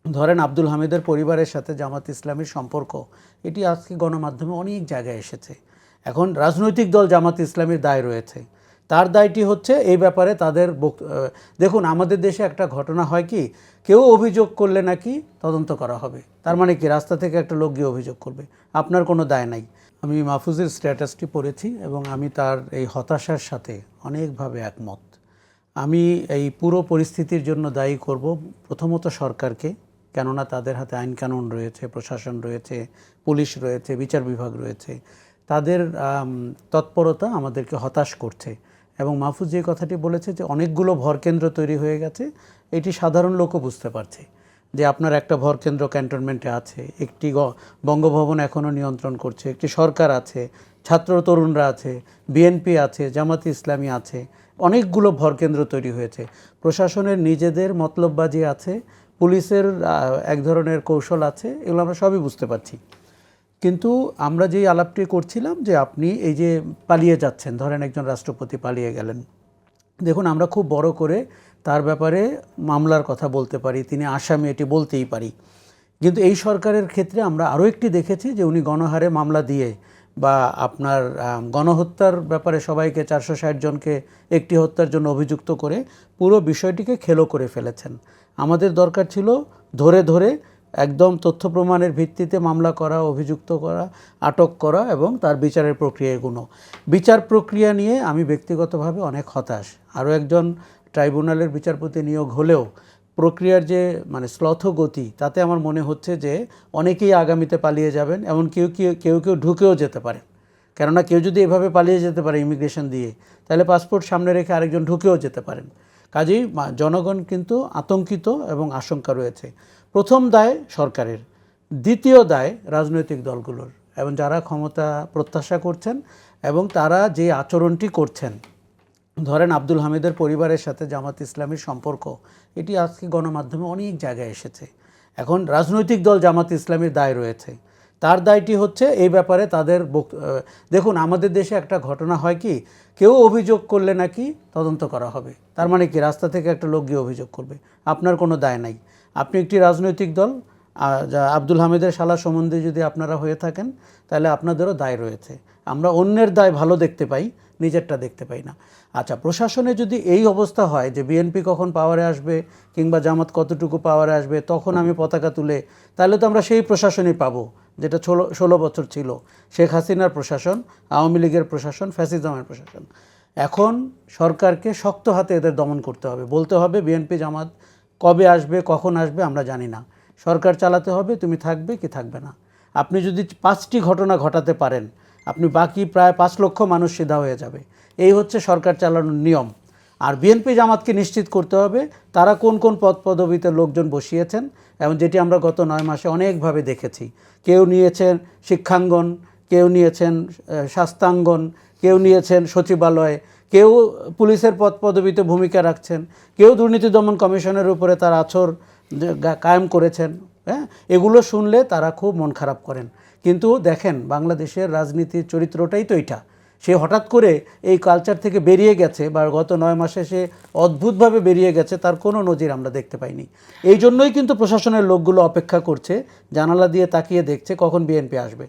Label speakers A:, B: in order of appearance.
A: ধরেন আব্দুল হামিদের পরিবারের সাথে জামাত ইসলামীর সম্পর্ক এটি আজকে গণমাধ্যমে অনেক জায়গায় এসেছে। এখন রাজনৈতিক দল জামাত ইসলামীর দায় রয়েছে, তার দায়টি হচ্ছে এই ব্যাপারে তাদের দেখুন, আমাদের দেশে একটা ঘটনা হয় কি, কেউ অভিযোগ করলে নাকি তদন্ত করা হবে। তার মানে কি, রাস্তা থেকে একটা লোক গিয়ে অভিযোগ করবে, আপনার কোনো দায় নাই। আমি মাহফুজের স্ট্যাটাসটি পড়েছি এবং আমি তার এই হতাশার সাথে অনেকভাবে একমত। আমি এই পুরো পরিস্থিতির জন্য দায়ী করব প্রথমত সরকারকে, কেননা তাদের হাতে আইন কানুন রয়েছে, প্রশাসন রয়েছে, পুলিশ রয়েছে, বিচার বিভাগ রয়েছে। তাদের তৎপরতা আমাদেরকে হতাশ করছে। এবং মাহফুজ যে কথাটি বলেছে যে অনেকগুলো ভরকেন্দ্র তৈরি হয়ে গেছে, এটি সাধারণ লোকও বুঝতে পারছে যে আপনার একটা ভরকেন্দ্র ক্যান্টনমেন্টে আছে, একটি বঙ্গভবন এখনও নিয়ন্ত্রণ করছে, একটি সরকার আছে, ছাত্র তরুণরা আছে, বিএনপি আছে, জামাতে ইসলামী আছে, অনেকগুলো ভরকেন্দ্র তৈরি হয়েছে। প্রশাসনের নিজেদের মতলববাজি আছে, পুলিশের এক ধরনের কৌশল আছে, এগুলো আমরা সবই বুঝতে পারছি। কিন্তু আমরা যেই আলাপটি করছিলাম যে আপনি এই যে পালিয়ে যাচ্ছেন, ধরেন একজন রাষ্ট্রপতি পালিয়ে গেলেন, দেখুন আমরা খুব বড় করে তার ব্যাপারে মামলার কথা বলতে পারি, তিনি আসামি, এটি বলতেই পারি। কিন্তু এই সরকারের ক্ষেত্রে আমরা আরও একটি দেখেছি যে উনি গণহারে মামলা দিয়ে বা আপনার গণহত্যার ব্যাপারে সবাইকে 460 জনকে একটি হত্যার জন্য অভিযুক্ত করে পুরো বিষয়টিকে খেলো করে ফেলেছেন। আমাদের দরকার ছিল ধরে ধরে একদম তথ্য প্রমাণের ভিত্তিতে মামলা করা, অভিযুক্ত করা, আটক করা এবং তার বিচারের প্রক্রিয়া এগুলো। বিচার প্রক্রিয়া নিয়ে আমি ব্যক্তিগতভাবে অনেক হতাশ। আরও একজন ট্রাইব্যুনালের বিচারপতি নিয়োগ হলেও প্রক্রিয়ার যে শ্লথ গতি, তাতে আমার মনে হচ্ছে যে অনেকেই আগামীতে পালিয়ে যাবেন, এমন কেউ ঢুকেও যেতে পারে। কেননা কেউ যদি এভাবে পালিয়ে যেতে পারে ইমিগ্রেশন দিয়ে, তাহলে পাসপোর্ট সামনে রেখে আরেকজন ঢুকেও যেতে পারেন। কাজেই জনগণ কিন্তু আতঙ্কিত এবং আশঙ্কা রয়েছে। প্রথম দায় সরকারের, দ্বিতীয় দায় রাজনৈতিক দলগুলোর এবং যারা ক্ষমতা প্রত্যাশা করছেন এবং তারা যে আচরণটি করছেন। ধরেন আব্দুল হামিদের পরিবারের সাথে জামাত ইসলামীর সম্পর্ক এটি আজকে গণমাধ্যমে অনেক জায়গায় এসেছে। এখন রাজনৈতিক দল জামাত ইসলামীর দায় রয়েছে, তার দায়টি হচ্ছে এই ব্যাপারে তাদের দেখুন, আমাদের দেশে একটা ঘটনা হয় কি, কেউ অভিযোগ করলে নাকি তদন্ত করা হবে। তার মানে কি, রাস্তা থেকে একটা লোক গিয়ে অভিযোগ করবে, আপনার কোনো দায় নাই। আপনি একটি রাজনৈতিক দল, আব্দুল হামিদের শালা সম্বন্ধে যদি আপনারা হয়ে থাকেন, তাহলে আপনাদেরও দায় রয়েছে। আমরা অন্যের দায় ভালো দেখতে পাই, নিজেরটা দেখতে পাই না। আচ্ছা, প্রশাসনে যদি এই অবস্থা হয় যে বিএনপি কখন পাওয়ারে আসবে কিংবা জামাত কতটুকু পাওয়ারে আসবে তখন আমি পতাকা তুলে, তাহলে তো আমরা সেই প্রশাসনই পাবো যেটা 16 বছর ছিল, শেখ হাসিনার প্রশাসন, আওয়ামী লীগের প্রশাসন, ফ্যাসিজমের প্রশাসন। এখন সরকারকে শক্ত হাতে এদের দমন করতে হবে, বলতে হবে বিএনপি জামাত কবে আসবে, কখন আসবে আমরা জানি না, সরকার চালাতে হবে, তুমি থাকবে কি থাকবে না। আপনি যদি 5টি ঘটনা ঘটাতে পারেন, আপনি বাকি প্রায় 5 লক্ষ মানুষ সিধা হয়ে যাবে। এই হচ্ছে সরকার চালানোর নিয়ম। আর বিএনপি জামাতকে নিশ্চিত করতে হবে তারা কোন কোন পদ পদবিতে লোকজন বসিয়েছেন, এবং যেটি আমরা গত 9 মাসে অনেকভাবে দেখেছি। কেউ নিয়েছেন শিক্ষাঙ্গন, কেউ নিয়েছেন স্বাস্থ্যাঙ্গন, কেউ নিয়েছেন সচিবালয়, কেউ পুলিশের পদ পদবিতে ভূমিকা রাখছেন, কেউ দুর্নীতি দমন কমিশনের উপরে তার আছর কায়েম করেছেন। হ্যাঁ, এগুলো শুনলে তারা খুব মন খারাপ করেন। কিন্তু দেখেন, বাংলাদেশের রাজনীতির চরিত্রটাই তো এইটা। সে হঠাৎ করে এই কালচার থেকে বেরিয়ে গেছে বা গত 9 মাসে সে অদ্ভুতভাবে বেরিয়ে গেছে, তার কোনো নজির আমরা দেখতে পাইনি। এই জন্যই কিন্তু প্রশাসনের লোকগুলো অপেক্ষা করছে, জানালা দিয়ে তাকিয়ে দেখছে কখন বিএনপি আসবে।